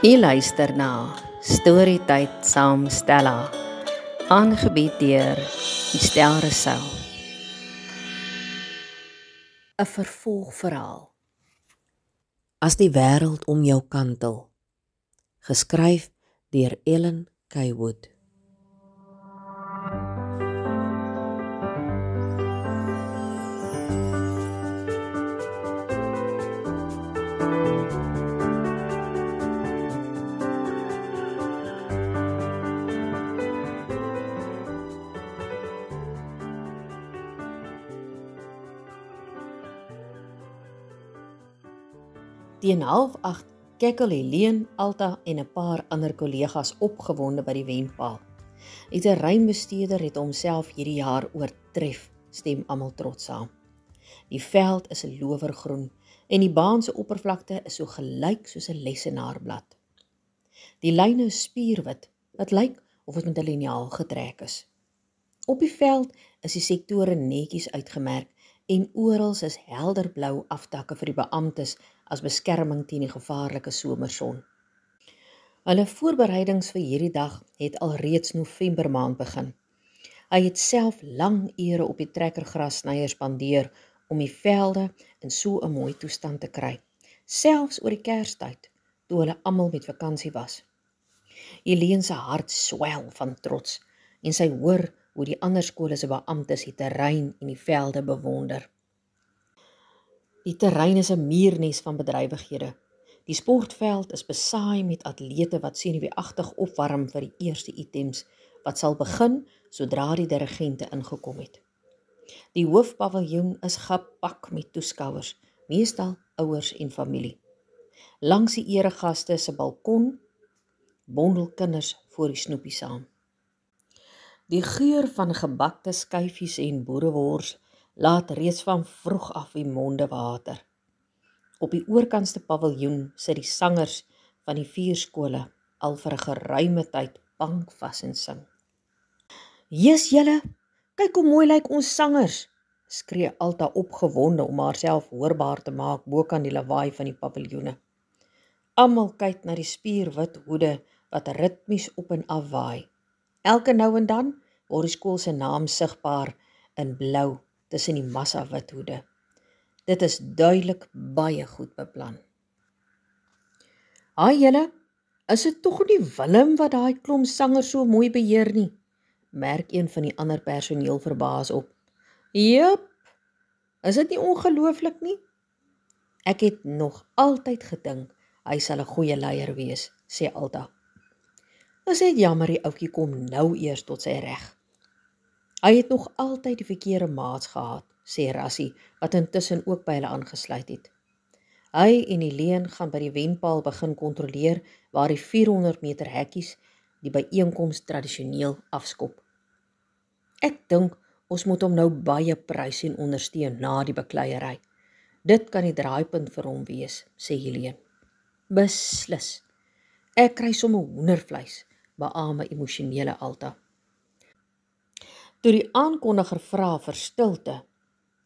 U luister na Storytyd saam Stella, aangebied deur Estel Rousseau. 'n Vervolgverhaal. As die wêreld om jou kantel, geskryf deur Ellen K. Wood. Teen 7:30 kekkel Helene, Alta en 'n paar ander kollegas opgewonde by die wenpaal. Die terreinbestuurder het homself hierdie jaar oortref, stem almal trots saam. Die veld is 'n lowergroen en die baan se oppervlakte is so gelyk soos 'n lesenaarblad. Die lyne is spierwit, wat lyk of dit met 'n liniaal getrek is. Op die veld is die sektore netjies uitgemerk en oral is helderblou afdakke vir die beamptes as beskerming teen die gevaarlike somerson. Hulle voorbereidings vir hierdie dag het alreeds November maand begin. Hy het self lang ure op die trekkergrassnyer spandeer om die velde in so 'n mooi toestand te kry, selfs oor die Kerstyd, toe hulle almal met vakansie was. Helene se hart swel van trots en sy hoor hoe die ander skole se beamptes die terrein en die velde bewonder. Die terrein is 'n muurnes van bedrywighede. Die sportveld is besaai met atlete wat senuweeagtig opwarm vir die eerste items, wat sal begin sodra die dirigente ingekom het. Die hoofpaviljoen is gepak met toeskouers, meestal ouers en familie. Langs die eregaste se balkon bondel kinders voor die snoepie saam. Die geur van gebakte skyfies en boerewors laat reeds van vroeg af die monde water. Op die oorkantste paviljoen sit die sangers van die 4 skole al vir 'n geruime tyd bankvas en sing. "Jes julle, kyk hoe mooi lyk ons sangers," skree Alta opgewonde om haarself hoorbaar te maak bokant die lawaai van die paviljoene. Almal kyk na die spierwit hoede wat ritmies op en af waai. Elke nou en dan word die skool se naam sigbaar in blou tussen die massa wit hoede. Dit is duidelik baie goed beplan. "Haai julle, is dit tog nie Willem wat daai klomp sangers so mooi beheer nie?" merk een van die ander personeel verbaas op. "Jep, is dit nie ongelooflik nie? Ek het nog altyd gedink hy sal 'n goeie leier wees," sê Alta. "Dis net jammer die ouetjie kom nou eers tot sy reg. Hy het nog altyd die verkeerde maats gehad," sê Rassie, wat intussen ook by hulle aangesluit het. Hy en Helene gaan by die wenpaal begin kontroleer waar die 400 meter hekkies die byeenkoms tradisioneel afskop. "Ek dink ons moet hom nou baie prys en ondersteun na die bekleierery. Dit kan die draaipunt vir hom wees," sê Helene. "Beslis. Ek kry sommer hoendervleis," beaam 'n emosionele Alta. Toe die aankondiger vra vir stilte,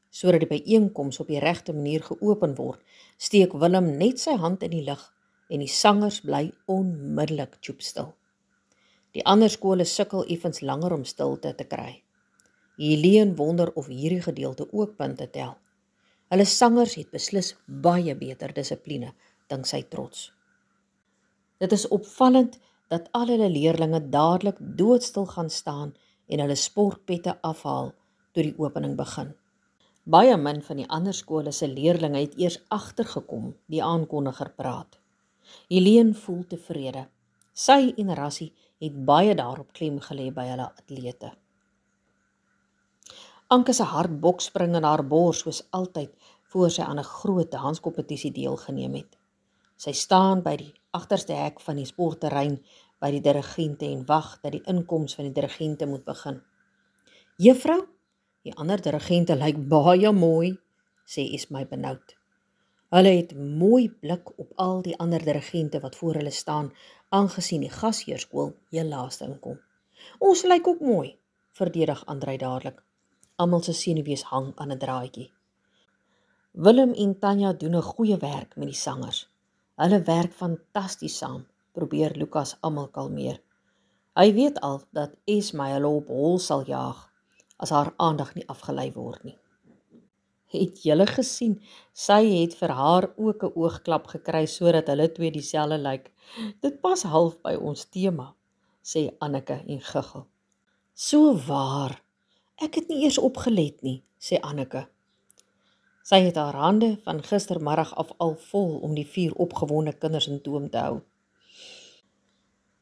sodat die byeenkoms op die regte manier geopen word, steek Willem net sy hand in die lug en die sangers bly onmiddellik stil. Die ander skole sukkel effens langer om stilte te kry. Helene wonder of hierdie gedeelte ook punte tel. Hulle sangers het beslis baie beter dissipline, dink sy trots. Dit is opvallend dat al hulle leerlinge dadelik doodstil gaan staan en hulle sportpette afhaal toe die opening begin. Baie min van die ander skole se leerlinge het eers agtergekom die aankondiger praat. Helene voel tevrede. Sy en Rassie het baie daarop klem gelê by hulle atlete. Anke se hart bokspring in haar bors soos altyd voor sy aan 'n groot danskompetisie deelgeneem het. Sy staan by die agterste hek van die sportterrein by die dirigente en wag dat die inkoms van die dirigente moet begin. "Juffrou, die ander dirigente lyk baie mooi," sê Esmy benoud. Hulle het mooi blik op al die ander dirigente wat voor hulle staan, aangesien die gasheerskool heel laaste inkom. "Ons lyk ook mooi," verdedig Andrei dadelik. Almal se senuwees hang aan 'n draadjie. Willem en Tanya doen 'n goeie werk met die sangers. Hulle werk fantasties saam, probeer Lukas almal kalmeer. Hy weet al dat Esme hulle op hol sal jaag, as haar aandag nie afgelei word nie. Het julle gesien, sy het vir haar ook 'n oogklap gekry sodat hulle twee dieselfde lyk. Dit pas half by ons tema, sê Anneke en giggel. So waar, ek het nie eers opgelet nie, sê Anneke. Sy het haar hande van gistermiddag af al vol om die 4 opgewonde kinders in toom te hou.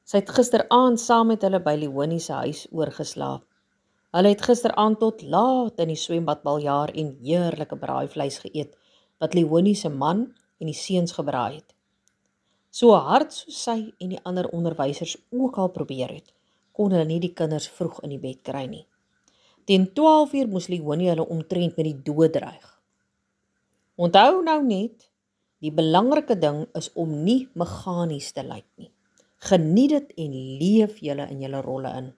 Sy het gisteraand saam met hulle by Leonie se huis oorgeslaap. Hulle het gisteraand tot laat in die swembad baljaar en heerlike braaivleis geëet, wat Leonie se man en die seuns gebraai het. So hard soos sy en die ander onderwysers ook al probeer het, kon hulle nie die kinders vroeg in die bed kry nie. Teen 12 uur moes Leonie hulle omtrent met die dood dreig. Onthou nou net, die belangrike ding is om nie meganies te lyk nie. Geniet dit en leef julle in julle rolle in.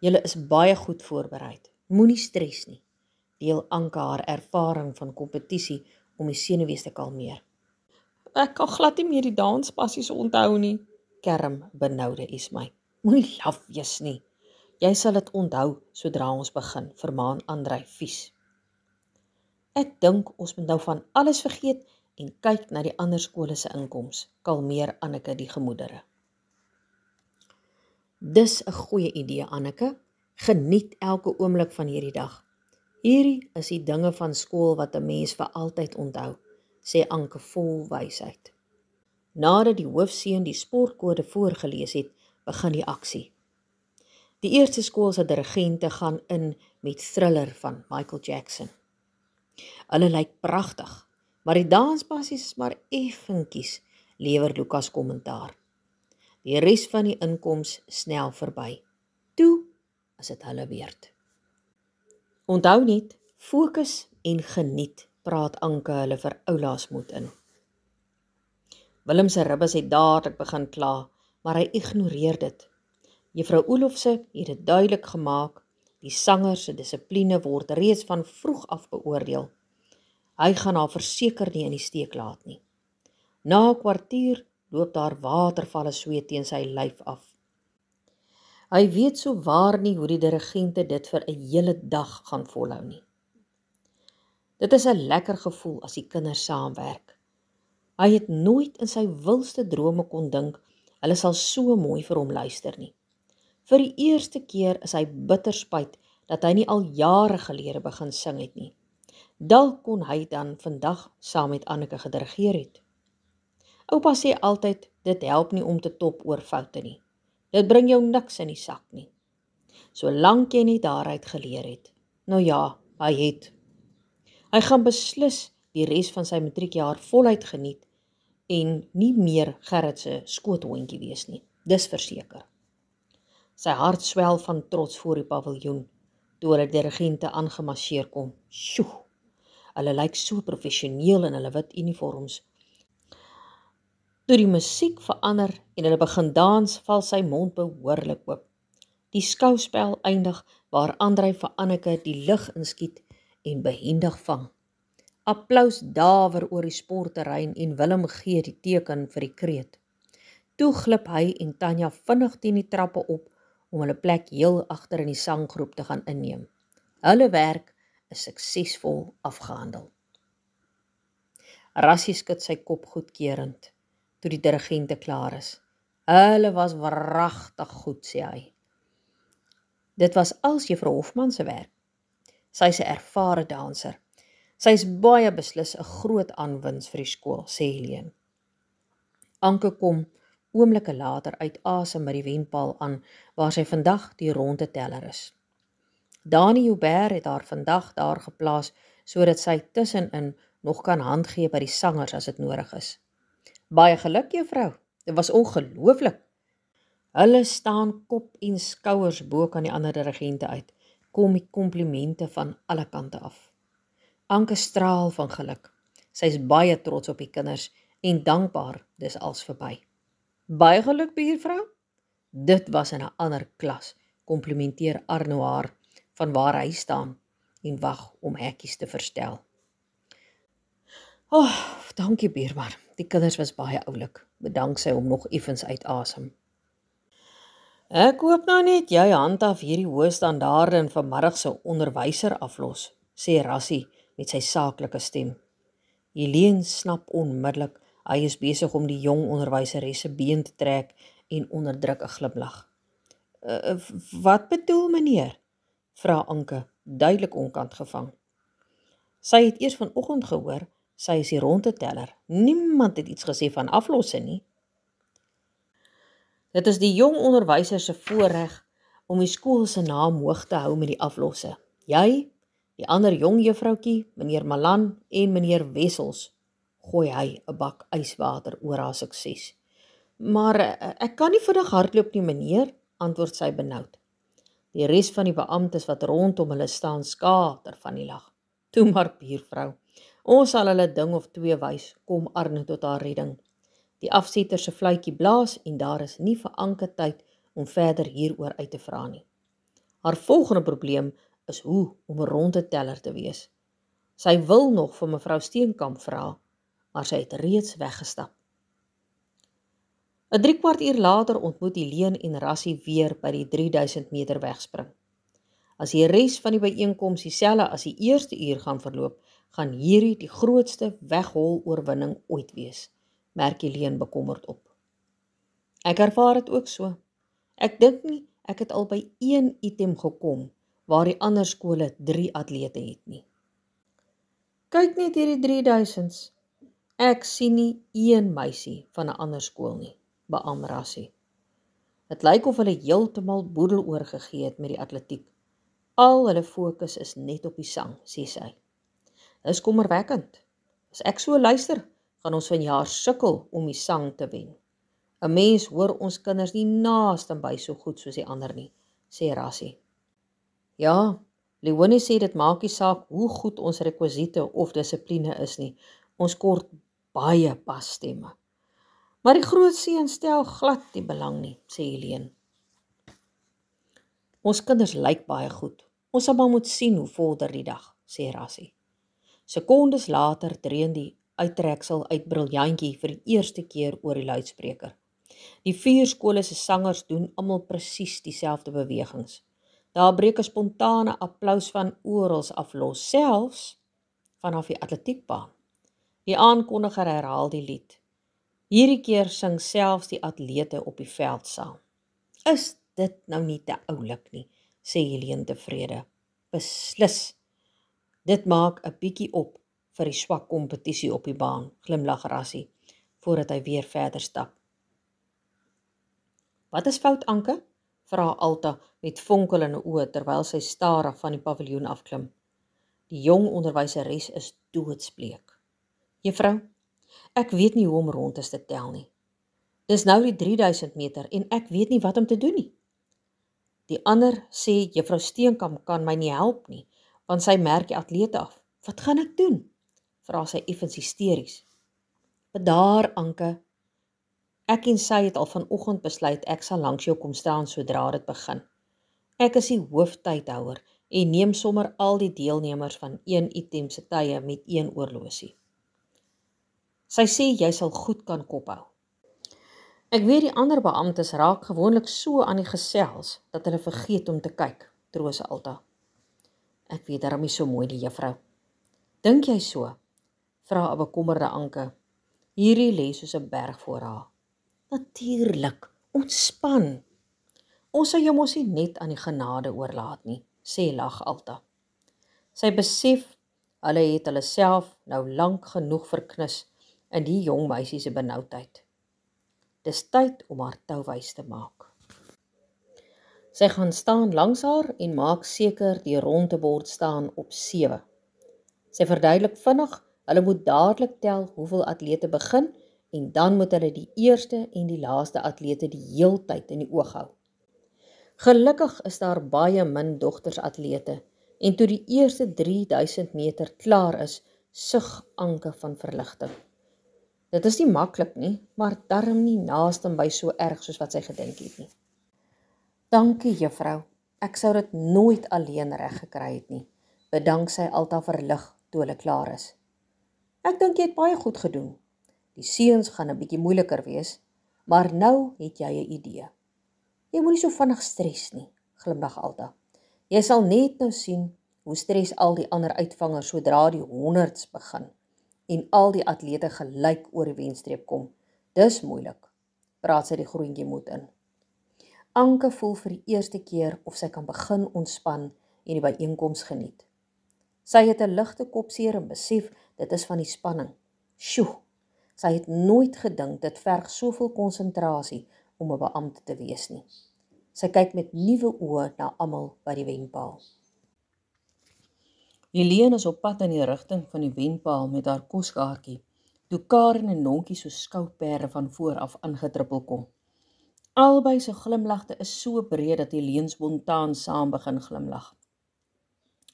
Julle is baie goed voorbereid. Moenie stres nie. Deel Anke haar ervaring van kompetisie om die senuwees te kalmeer. Ek kan glad nie meer die danspassies onthou nie, kerm benoude Esme. Moenie laf wees nie. Jy sal dit onthou sodra ons begin, vermaan Andrei vies. Ek dink ons moet nou van alles vergeet en kyk na die ander skole se inkoms, kalmeer Anneke die gemoedere. Dis 'n goeie idee, Anneke. Geniet elke oomblik van hierdie dag. Hierdie is die dinge van skool wat 'n mens vir altyd onthou, sê Anke vol wysheid. Nadat die hoofseun die sportkode voorgelees het, begin die aksie. Die eerste skool se dirigente gaan in met Thriller van Michael Jackson. Hulle lyk pragtig, maar die danspassies is maar effentjies, lewer Lukas kommentaar. Die res van die inkoms snel verby. Toe is dit hulle beurt. Onthou net, fokus en geniet, praat Anke hulle vir oulaas moed in. Willem se ribbes het dadelik begin kla, maar hy ignoreer dit. Juffrou Olofse het dit duidelik gemaak, die sanger se dissipline word reeds van vroeg af beoordeel. Hy gaan haar verseker nie in die steek laat nie. Na 'n kwartier loop daar watervalle sweet teen sy lyf af. Hy weet so waar nie hoe die dirigente dit vir 'n hele dag gaan volhou nie. Dit is 'n lekker gevoel as die kinders saamwerk. Hy het nooit in sy wildste drome kon dink, hulle sal so mooi vir hom luister nie. Vir die eerste keer is hy bitter spyt dat hy nie al jare gelede begin sing het nie. Dalk kon hy dan vandag saam met Anneke gedirigeer het. Oupa sê altyd, dit help nie om te top oor foute nie. Dit bring jou niks in die sak nie. Solank jy nie daaruit geleer het. Nou ja, hy het. Hy gaan beslis die res van sy matriekjaar voluit geniet en nie meer Gerrit se skoothondjie wees nie. Dis verseker. Sy hart swel van trots voor die paviljoen, toe hulle dirigente aangemarseer kom. Sjoe, hulle lyk so professioneel in hulle wit uniforms. Toe die musiek verander en hulle begin dans, val sy mond behoorlik oop. Die skouspel eindig waar Andrei vir Anneke die lig inskiet en behendig vang. Applaus dawer oor die sportterrein en Willem gee die teken vir die kreet. Toe glip hy en Tanya vinnig teen die trappe op om hulle plek heel agter in die sanggroep te gaan inneem. Hulle werk is suksesvol afgehandel. Rassie skud sy kop goedkeurend toe die dirigente klaar is. Hulle was wragtig goed, sê hy. Dit was als juffrou Hofman se werk. Sy is 'n ervare danser. Sy is baie beslis 'n groot aanwinst vir die skool, sê Helene. Anke kom oomblikke later uit asem by die wenpaal aan, waar sy vandag die ronde teller is. Dani Joubert het haar vandag daar geplaas, sodat sy tussenin nog kan handgee by die sangers as dit nodig is. Baie geluk, juffrou, dit was ongelooflik. Hulle staan kop en skouers bo kan die ander dirigente uit, kom die komplimente van alle kante af. Anke straal van geluk. Sy is baie trots op die kinders en dankbaar dis als verby. Baie geluk, buurvrou. Dit was in 'n ander klas, komplimenteer Arno haar van waar hy staan en wag om hekkies te verstel. Dankie buurman, Die kinders was baie oulik, bedank sy hom nog effens uit asem. Ek hoop nou net jy handhaaf hierdie hoë standaarde en vanmiddag se onderwyser aflos, sê Rassie met sy saaklike stem. Helene snap onmiddellik, hy is besig om die jong onderwyseres se been te trek en onderdruk 'n glimlag. Wat bedoel meneer? Vra Anke, duidelik onkant gevang. Sy het eers vanoggend gehoor, sy is die rondeteller. Niemand het iets gesê van aflosse nie. Dit is die jong onderwyser se voorreg om die skool se naam hoog te hou met die aflosse. Jy, die ander jong juffroutjie, meneer Malan en meneer Wessels, gooi hy 'n bak yswater oor haar sukses. Maar ek kan nie vinnig hardloop nie, meneer, antwoord sy benoud. Die res van die beamptes wat rondom hulle staan skater van die lag. Toe maar buurvrou, ons sal hulle ding of twee wys, kom Arno tot haar redding. Die afsetter se fluitjie blaas en daar is nie vir Anke tyd om verder hieroor uit te vra nie. Haar volgende probleem is hoe om 'n rondeteller te wees. Sy wil nog vir mevrou Steenkamp vra, maar sy het reeds weggestap. 'n 3/4 uur later ontmoet Helene en Rassie weer by die 3000 meter wegspring. As die res van die byeenkoms dieselfde as die eerste uur gaan verloop, gaan hierdie die grootste weghol oorwinning ooit wees, merk Helene bekommerd op. Ek ervaar dit ook so. Ek dink nie ek het al by een item gekom waar die ander skole 3 atlete het nie. Kyk net hierdie 3000s. Ek sien nie een meisie van 'n ander skool nie, beam Rassie. Dit lyk of hulle heeltemal boedel oorgegee het met die atletiek. Al hulle fokus is net op die sang, sê sy. Dis kommerwekkend. As ek so luister, gaan ons vanjaar sukkel om die sang te wen. 'n Mens hoor ons kinders nie naastenby so goed soos die ander nie, sê Rassie. Ja, Leonie sê dit maak nie saak hoe goed ons rekwisiete of dissipline is nie. Ons kort baie passtemme. Maar die groot seun stel glad nie belang nie, sê Helene. Ons kinders lyk baie goed. Ons sal maar moet sien hoe vorder die dag, sê Rassie. Sekondes later dreun die uittreksel uit Briljantjie vir die eerste keer oor die luidspreker. Die 4 skole se sangers doen almal presies dieselfde bewegings. Daar breek 'n spontane applous van oral af los, selfs vanaf die atletiekbaan. Die aankondiger herhaal die lied. Hierdie keer sing selfs die atlete op die veld saam. Is dit nou nie te oulik nie, sê Helene tevrede. Beslis. Dit maak 'n bietjie op vir die swak kompetisie op die baan, glimlag Rassie, voordat hy weer verder stap. Wat is fout, Anke? Vra Alta met fonkelende oë terwyl sy stadig van die paviljoen afklim. Die jong onderwyseres is doodsbleek. Juffrou, ek weet nie hoe om rondes te tel nie. Dis nou die 3000 meter en ek weet nie wat om te doen nie. Die ander sê juffrou Steenkamp kan my nie help nie, want sy merk die atlete af. Wat gaan ek doen? Vra sy effens hysteries. Bedaar, Anke. Ek en sy het al vanoggend besluit ek sal langs jou kom staan sodra dit begin. Ek is die hooftydhouer en neem sommer al die deelnemers van een item se tye met een oorlosie. Sy sê jy sal goed kan kophou. Ek weet die ander beamptes raak gewoonlik so aan die gesels dat hulle vergeet om te kyk, troos Alta. Ek weet daarom nie so mooi die juffrou. Dink jy so? Vra 'n bekommerde Anke. Hierdie lê soos 'n berg voor haar. Natuurlik, ontspan. Ons sal jou mos nie net aan die genade oorlaat nie, sê lag Alta. Sy besef hulle het hulle self nou lank genoeg verknis in die jong meisie se benoudheid. Dis tyd om haar touwys te maak. Sy gaan staan langs haar en maak seker die rondebord staan op 7. Sy verduidelik vinnig, hulle moet dadelik tel hoeveel atlete begin en dan moet hulle die eerste en die laaste atlete die heeltyd in die oog hou. Gelukkig is daar baie min dogtersatlete en toe die eerste 3000 meter klaar is, sug Anke van verligting. Dit is nie maklik nie, maar darm nie naastenby so erg soos wat sy gedink het nie. Dankie juffrou, ek sou dit nooit alleen reg gekry het nie, bedank sy Alta verlig toe hulle klaar is. Ek dink jy het baie goed gedoen. Die seuns gaan 'n bietjie moeiliker wees, maar nou het jy 'n idee. Jy moenie so vinnig stres nie, glimlag Alta. Jy sal net nou sien hoe stres al die ander uitvangers sodra die 100s begin en al die atlete gelyk oor die wenstreep kom. Dis moeilik, praat sy die groentjie moed in. Anke voel vir die eerste keer of sy kan begin ontspan en die byeenkoms geniet. Sy het 'n ligte kopseer en besef dit is van die spanning. Sjoe, sy het nooit gedink dit verg soveel konsentrasie om 'n beampte te wees nie. Sy kyk met nuwe oë na almal by die wenpaal. Helene is op pad in die rigting van die wenpaal met haar koskaartjie, toe Karen en Nonkie so skouperde van voor af aangetrippel kom. Albei se glimlagte is so breed dat Helene spontaan saam begin glimlag.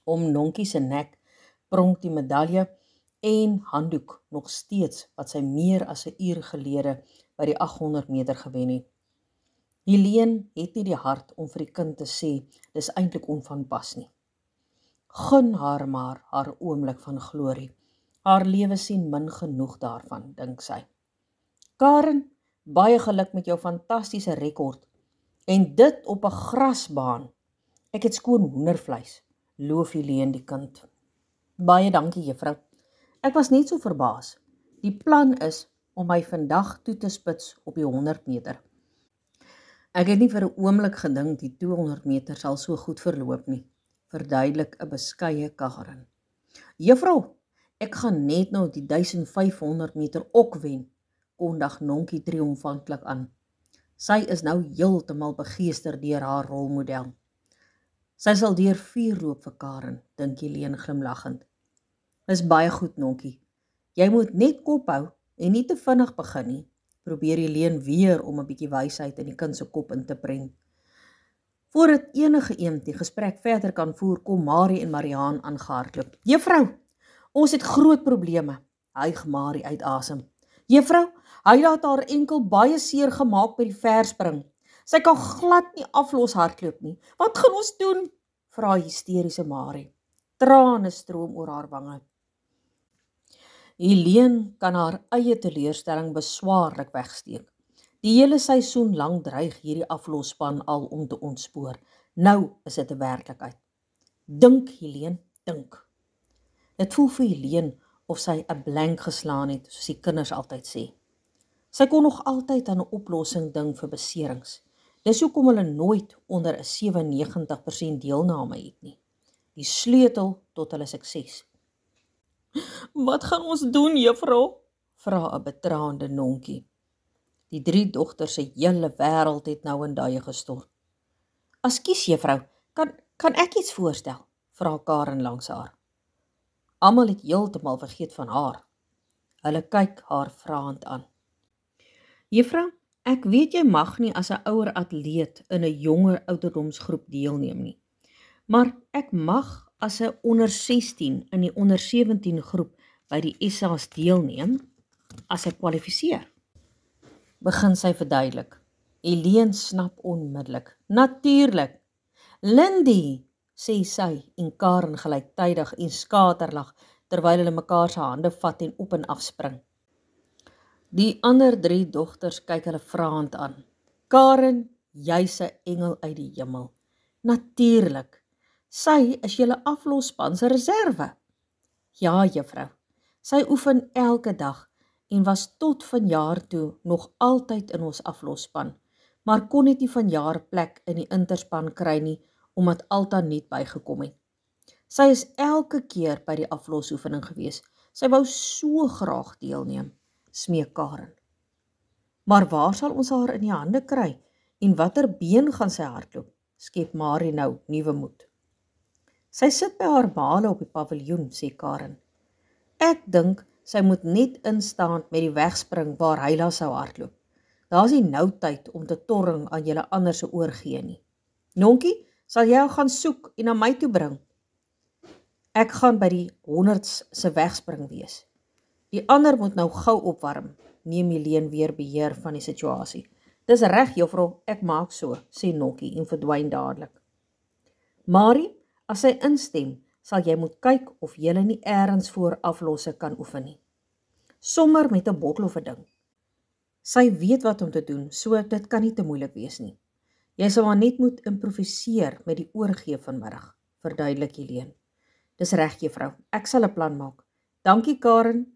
Om Nonkie se nek pronk die medalje en handdoek nog steeds wat sy meer as 'n uur gelede by die 800 meter gewen het. Helene het nie die hart om vir die kind te sê dis eintlik onvanpas nie. Gun haar maar haar oomblik van glorie. Haar lewe sien min genoeg daarvan, dink sy. Karen, baie geluk met jou fantastiese rekord. En dit op 'n grasbaan. Ek het skoon hoendervleis, loof Helene die kind. Baie dankie juffrou. Ek was net so verbaas. Die plan is om my vandag toe te spits op die 100 meter. Ek het nie vir 'n oomblik gedink die 200 meter sal so goed verloop nie, verduidelik 'n beskeie Karen. Juffrou, ek gaan net nou die 1500 meter ook wen, kondig Nonkie triomfantlik aan. Sy is nou heeltemal begeester deur haar rolmodel. Sy sal deur vuur loop vir Karen, dink Helene glimlaggend. Is baie goed, Nonkie. Jy moet net kop hou en nie te vinnig begin nie, probeer Helene weer om 'n bietjie wysheid in die kind se kop in te prent. Voordat enige een die gesprek verder kan voer, kom Marie en Mariaan aangehardloop. Juffrou, ons het groot probleme, hyg Marie uit asem. Juffrou, hy het haar enkel baie seer gemaak by die verspring. Sy kan glad nie aflos hardloop nie. Wat gaan ons doen? Vra hysteriese Marie. Trane stroom oor haar wange. Helene kan haar eie teleurstelling beswaarlik wegsteek. Die hele seisoen lank dreig hierdie aflosspan al om te ontspoor. Nou is dit 'n werklikheid. Dink Helene, dink. Dit voel vir Helene of sy 'n blank geslaan het, soos die kinders altyd sê. Sy kon nog altyd aan 'n oplossing dink vir beserings. Dis hoekom hulle nooit onder 'n 97% deelname het nie. Die sleutel tot hulle sukses. Wat gaan ons doen, juffrou? Vra 'n betraande Nonkie. Die 3 dogters se hele wêreld het nou in duie gestort. Ekskuus juffrou, kan ek iets voorstel? Vra Karen langs haar. Almal het heeltemal vergeet van haar. Hulle kyk haar vraend aan. Juffrou, ek weet jy mag nie as 'n ouer atleet in 'n jonger ouderdomsgroep deelneem nie. Maar ek mag as 'n onder 16 in die onder 17 groep by die SA's deelneem as ek kwalifiseer. Begin sy verduidelik. Helene snap onmiddellik. Natuurlik. Lindy, sê sy en Karen gelyktydig en skaterlag terwyl hulle mekaar se hande vat en op en af spring. Die ander 3 dogters kyk hulle vraend aan. Karen, jy's 'n engel uit die hemel. Natuurlik. Sy is julle aflosspan se reserve. Ja, juffrou. Sy oefen elke dag en was tot vanjaar toe nog altyd in ons aflosspan, maar kon net nie vanjaar plek in die interspan kry nie, omdat Alta niet bygekom het. Sy is elke keer by die aflosoefening gewees. Sy wou so graag deelneem, smeek Karen. Maar waar sal ons haar in die hande kry en watter been gaan sy hardloop? Skep Marie nou nuwe moed. Sy sit by haar maale op die paviljoen, sê Karen. Ek dink sy moet net instaan met die wegspring waar Hyla sou hardloop. Daar is nie nou tyd om te torring aan julle ander se oorgee nie. Nonkie, sal jy haar gaan soek en na my toe bring? Ek gaan by die 100s se wegspring wees. Die ander moet nou gou opwarm, neem Helene weer beheer van die situasie. Dis reg, juffrou, ek maak so, sê Nonkie en verdwyn dadelik. Marie, as sy instem, sal jy moet kyk of jy nie eers voor aflosse kan oefen nie. sommer met 'n bottel of 'n ding. Sy weet wat om te doen, so dit kan nie te moeilik wees nie. Jy sal maar net moet improviseer met die oorgee vanmiddag, verduidelik Helene. Dis reg, juffrou, ek sal 'n plan maak. Dankie, Karen.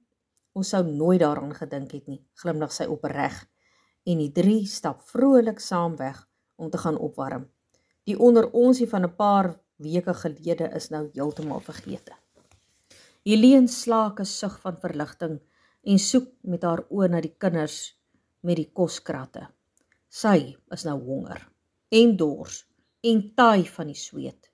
Ons sou nooit daaraan gedink het nie, glimlag sy opreg. En die 3 stap vrolik saam weg om te gaan opwarm. Die onder onsie van 'n paar weke gelede is nou heeltemal vergete. Helene slaak 'n sug van verligting en soek met haar oë na die kinders met die koskratte. Sy is nou honger en dors en taai van die sweet.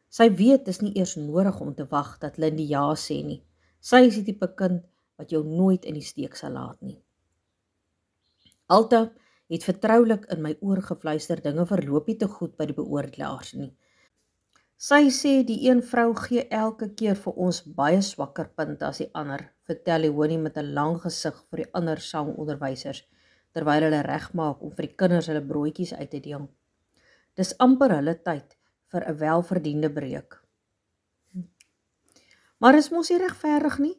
Sy weet dis nie eers nodig om te wag dat Lindy ja sê nie. Sy is die tipe kind wat jou nooit in die steek sal laat nie. Alta het vertroulik in my oor gefluister, dinge verloop nie te goed by die beoordelaars nie. Sy sê die een vrou gee elke keer vir ons baie swakker punte as die ander, vertel Leonie met 'n lang gesig vir die ander sangonderwysers, terwyl hulle regmaak om vir die kinders hulle broodjies uit te deel. Dis amper hulle tyd vir 'n welverdiende breek. Maar is mos nie regverdig nie?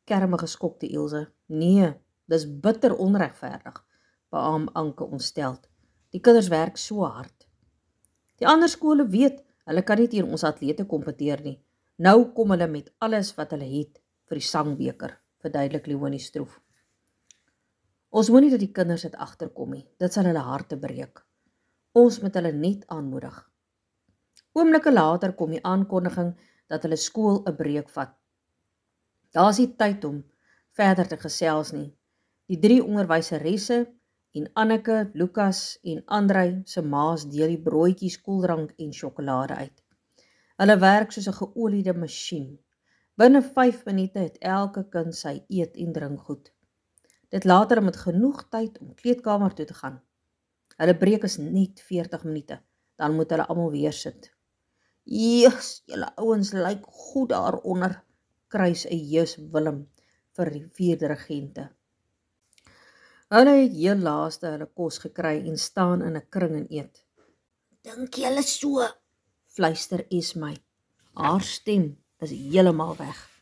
Kerme geskokte Ilse. Nee, dis bitter onregverdig, beaam Anke ontsteld. Die kinders werk so hard. Die ander skole weet, hulle kan nie teen ons atlete kompeteer nie. Nou kom hulle met alles wat hulle het vir die sangbeker, verduidelik Leonie stroef. Ons moet nie dat die kinders dit agterkom nie, dit sal hulle harte breek. Ons moet hulle net aanmoedig. Oomblikke later kom die aankondiging dat hulle skool 'n breek vat. Daar is nie tyd om verder te gesels nie. Die 3 onderwyseresse en Anneke, Lukas en Andrei se maas deel die broodjies, koeldrank en sjokolade uit. Hulle werk soos 'n geoliede masjien. Binne 5 minute het elke kind sy eet en drink goed. Dit laat hulle met genoeg tyd om kleedkamer toe te gaan. Hulle breek is net 40 minute, dan moet hulle almal weer sit. "Jesus, julle ouens lyk goed daaronder," kruis 'n Jeus Willem vir die 4de regente. Hulle het heel laaste hulle kos gekry en staan in 'n kring en eet. "Dink julle so?" fluister Esmy. Haar stem is heeltemal weg.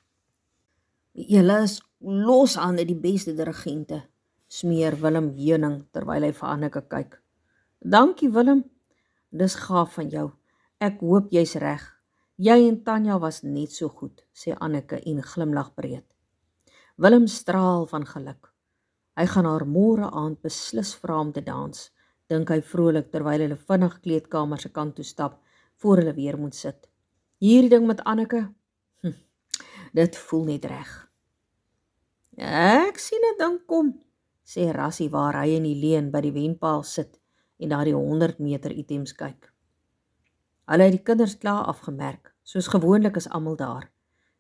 "Julle is loshande die beste dirigente," smeer Willem heuning terwyl hy vir Anneke kyk. "Dankie Willem, dis gaaf van jou. Ek hoop jy's reg. Jy en Tanya was net so goed," sê Anneke en glimlag breed. Willem straal van geluk. Hy gaan haar môre aand beslis vra om te dans, dink hy vrolik terwyl hulle vinnig kleedkamer se kant toe stap voor hulle weer moet sit. Hierdie ding met Anneke, dit voel net reg. "Ek sien 'n ding kom," sê Rassie waar hy en Helene by die wenpaal sit en na die 100 meter items kyk. Hulle het die kinders klaar afgemerk, soos gewoonlik is almal daar.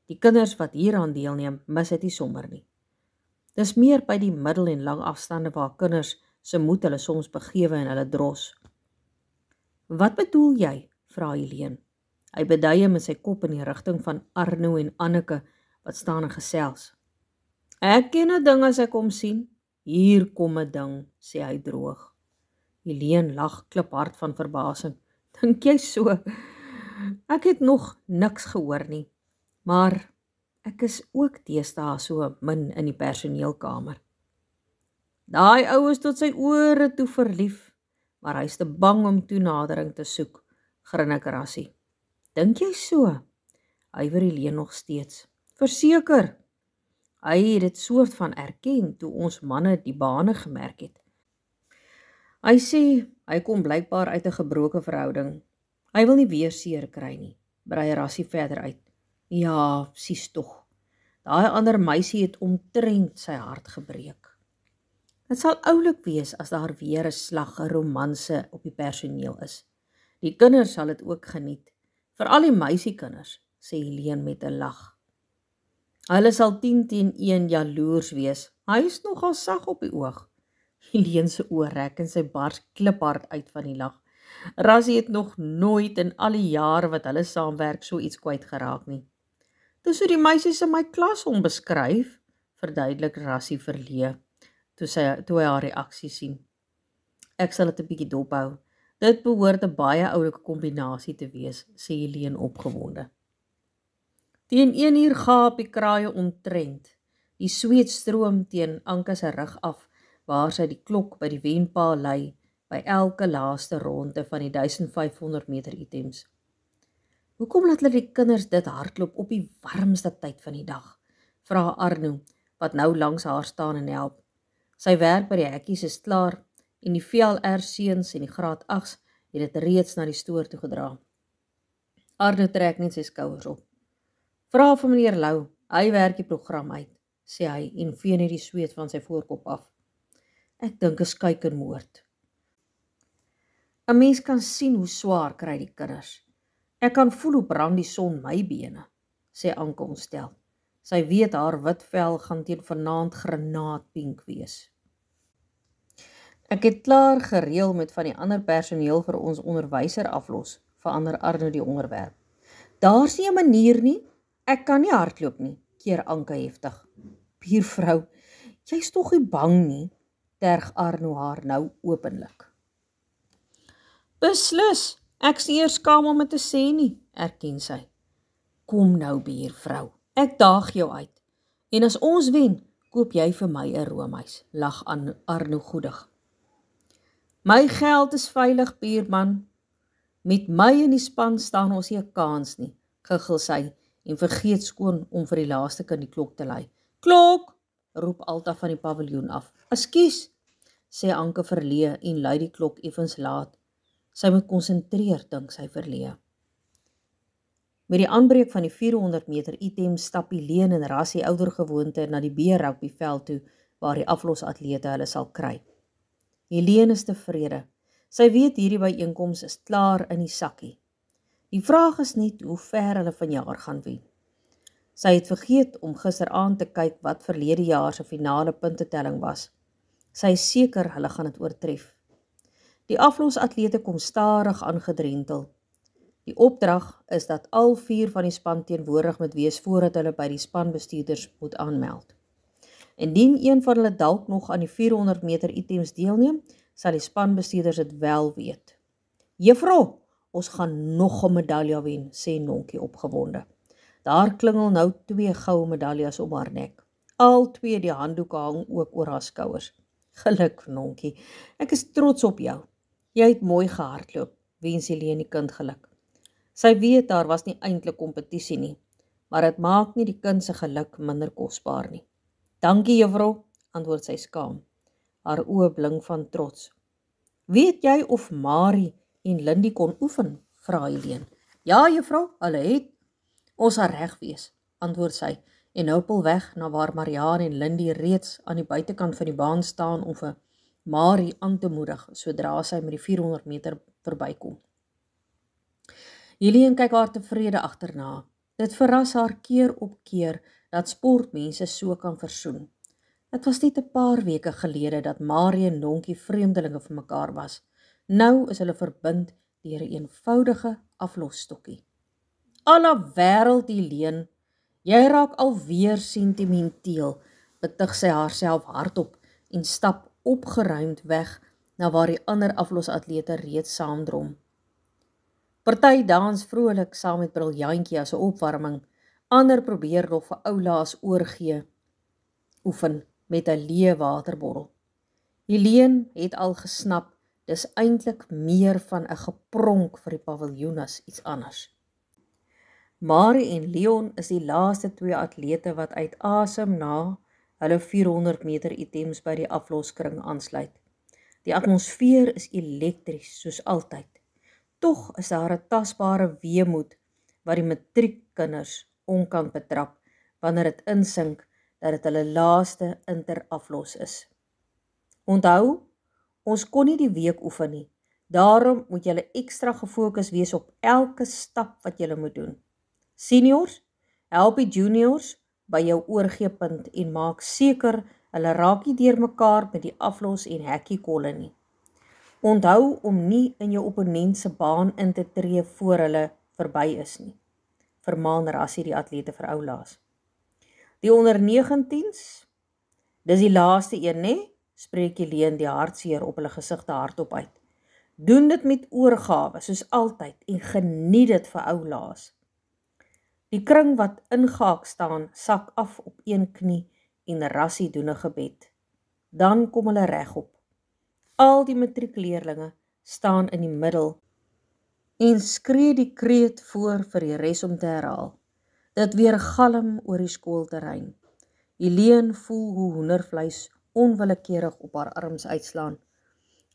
Die kinders wat hieraan deelneem, mis dit nie sommer nie. Dis meer by die middel en lang afstande waar kinders se moed hulle soms begewe en hulle dros. "Wat bedoel jy?" vra Helene. Hy beduie met sy kop in die rigting van Arno en Anneke wat staan en gesels. "Ek ken 'n ding as ek hom sien. Hier kom 'n ding," sê hy droog. Helene lag kliphard van verbasing. "Dink jy so? Ek het nog niks gehoor nie. Maar ek is ook deesdae so min in die personeelkamer." "Daai ou is tot sy ore toe verlief, maar hy's te bang om toenadering te soek," grin ek Rassie. "Dink jy so?" Ywer Helene nog steeds. "Verseker. Hy het dit soort van erken toe ons manne die bane gemerk het. Hy sê hy kom blykbaar uit 'n gebroke verhouding. Hy wil nie weer seer kry nie," brei Rassie verder uit. "Ja, sies tog. Daai ander meisie het omtrent sy hart gebreek. Dit sal oulik wees as daar weer 'n slag 'n romanse op die personeel is. Die kinders sal dit ook geniet, veral die meisiekinders," sê Helene met 'n lag. "Hulle sal 10-1 jaloers wees. Hy is nogal sag op die oog." Helene se oë rek en sy bars kliphard uit van die lag. Rassie het nog nooit in al die jare wat hulle saamwerk so iets kwyt geraak nie. "Dis hoe die meisies in my klas hom beskryf," verduidelik Rassie verleë, toe hy haar reaksie sien. "Ek sal dit 'n bietjie dophou. Dit behoort 'n baie oulike kombinasie te wees," sê Helene opgewonde. Teen 1 uur gaap die kraaie omtrent. Die sweet stroom teen Anke se rug af, waar sy die klok by die wenpaal lei, by elke laaste ronde van die 1500 meter items. Hoekom laat hulle die kinders dit hardloop op die warmste tyd van die dag? Vra Arno, wat nou langs haar staan en help. Sy werk by die hekkies is klaar en die VLR seuns en die graad 8s het dit reeds na die stoor toe gedra. Arno trek net sy skouers op. Vra vir meneer Lou, hy werk die program uit, sê hy en vee net die sweet van sy voorkop af. Ek dink is kuikenmoord. 'n Mens kan sien hoe swaar kry die kinders. Ek kan voel hoe brand die son my bene, sê Anke ontstel. Sy weet haar wit vel gaan teen vanaand granaatpink wees. Ek het klaar gereël met van die ander personeel vir ons onderwyser aflos, verander Arno die onderwerp. Daar's nie 'n manier nie, ek kan nie hardloop nie, keer Anke heftig. Buurvrou, jy's tog nie bang nie, terg Arno haar nou openlik. Beslis, ek's nie eers skaam om dit te sê nie, erken sy. Kom nou, buurvrou, ek daag jou uit. En as ons wen, koop jy vir my 'n roomys, lag Arno goedig. My geld is veilig, buurman. Met my in die span staan ons nie 'n kans nie, giggel sy en vergeet skoon om vir die laaste kind die klok te lei. Klok, roep Alta van die paviljoen af. Ekskuus, sê Anke verleë en lui die klok effens laat. Sy moet konsentreer, dink sy verleë. Met die aanbreek van die 400 meter item stap Helene en Rassie oudergewoonte na die B-rugbyveld toe waar die aflosatlete hulle sal kry. Helene is tevrede. Sy weet hierdie byeenkoms is klaar in die sakkie. Die vraag is net hoe ver hulle vanjaar gaan wen. Sy het vergeet om gisteraand te kyk wat verlede jaar se finale puntetelling was. Sy is seker hulle gaan dit oortref. Die aflosatlete kom stadig aangedrentel. Die opdrag is dat al 4 van die span teenwoordig moet wees voordat hulle by die spanbestuurders moet aanmeld. Indien een van hulle dalk nog aan die 400 meter items deelneem, sal die spanbestuurders dit wel weet. Juffrou, ons gaan nog 'n medalje wen, sê Nonkie opgewonde. Daar klingel nou 2 goue medaljes om haar nek. Al 2 die handdoeke hang ook oor haar skouers. Geluk, Nonkie, ek is trots op jou. Jy het mooi gehardloop, wens Helene die kind geluk. Sy weet daar was nie eintlik kompetisie nie, maar dit maak nie die kind se geluk minder kosbaar nie. Dankie juffrou, antwoord sy skaam. Haar oë blink van trots. Weet jy of Marie en Lindy kon oefen? Vra Helene. Ja juffrou, hulle het. Ons sal reg wees, antwoord sy en huppel weg na waar Marianne en Lindy reeds aan die buitekant van die baan staan om vir Marie aan te moedig sodra sy met die 400 meter verbykom. Helene kyk haar tevrede agterna. Dit verras haar keer op keer dat sportmense so kan versoen. Dit was net 'n paar weke gelede dat Marie en Nonkie vreemdelinge vir mekaar was. Nou is hulle verbind deur 'n eenvoudige aflosstokkie. Alle wêreld, Helene, jy raak alweer sentimenteel, betug sy haarself hardop en stap opgeruimd weg na waar die ander aflosatlete reeds saamdrom. Party dans vrolik saam met Briljantjie as 'n opwarming, ander probeer nog vir oulaas oorgee oefen met 'n leë waterbottel. Helene het al gesnap, dis eintlik meer van 'n gepronk vir die paviljoen as iets anders. Marie en Leon is die laaste 2 atlete wat uit asem na hulle 400 meter items by die afloskring aansluit. Die atmosfeer is elektries soos altyd. Tog is daar 'n tasbare weemoed wat die matriekkinders onkant betrap wanneer dit insink dat dit hulle laaste interaflos is. Onthou, ons kon nie die week oefen nie. Daarom moet julle ekstra gefokus wees op elke stap wat julle moet doen. Seniors, help die juniors by jou oorgeepunt en maak seker hulle raak nie deur mekaar met die aflos en hekkie kolle nie. Onthou om nie in jou opponent se baan in te tree voor hulle verby is nie. Vermaan Rassie die atlete vir oulaas. Die onder 19s, dis die laaste een, né? Spreek Helene die hartseer op hulle gesigte hardop uit. Doen dit met oorgawe, soos altyd, en geniet dit vir oulaas. Die kring wat ingehaak staan, sak af op een knie en Rassie doen 'n gebed. Dan kom hulle regop. Al die matriekleerlinge staan in die middel en skree die kreet voor vir die res om te herhaal. Dit weer galm oor die skoolterrein. Helene voel hoe hoendervleis onwillekeurig op haar arms uitslaan.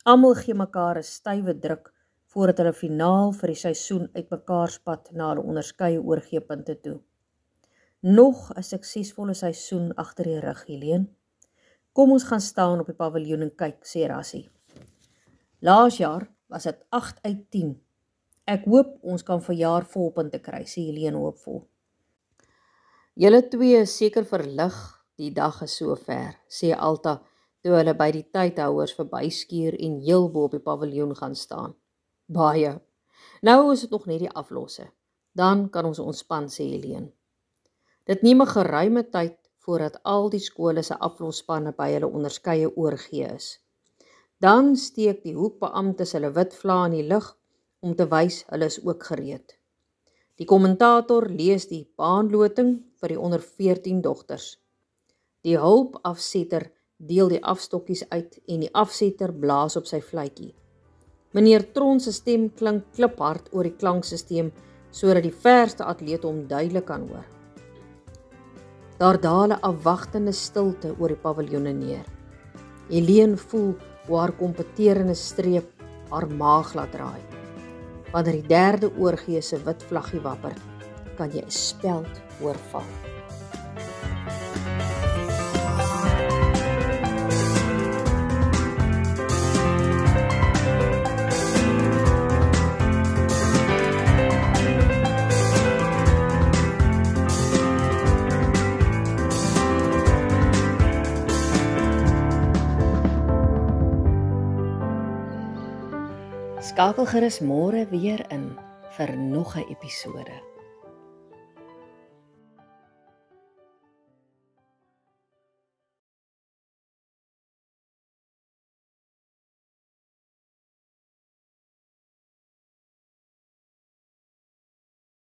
Almal gee mekaar 'n stywe druk voordat hulle finaal vir die seisoen uitmekaar spat na hulle onderskeie oorgeepunte toe. Nog 'n suksesvolle seisoen agter die rug, Helene. Kom ons gaan staan op die paviljoen en kyk, sê Rassie. Laas jaar was dit 8 uit 10. Ek hoop ons kan verjaar volpunte kry, sê Helene hoopvol. Julle twee is seker verlig, die dag is so ver, sê Alta, toe hulle by die tydhouers verbyskuur en heel bo op die paviljoen gaan staan. Baie. Nou is dit nog net die aflosse. Dan kan ons ontspan, sê Helene. Dit neem 'n geruime tyd voordat al die skole se aflosspanne by hulle onderskeie oorgee is. Dan steek die hoekbeamptes hulle wit vlae in die lug om te wys hulle is ook gereed. Die kommentator lees die baanloting vir die onder 14 dogters. Die hulpafsetter deel die afstokkies uit en die afsetter blaas op sy fluitjie. Meneer Tron se stem klink kliphard oor die klanksysteem sodat die verste atleet hom duidelik kan hoor. Daar daal 'n afwagtende stilte oor die paviljoene neer. Helene voel hoe haar kompeterende streep haar maag laat draai. Wanneer die derde oorgee se wit vlaggie wapper, kan jy 'n speld oorval. Skakel gerus môre weer in vir nog 'n episode.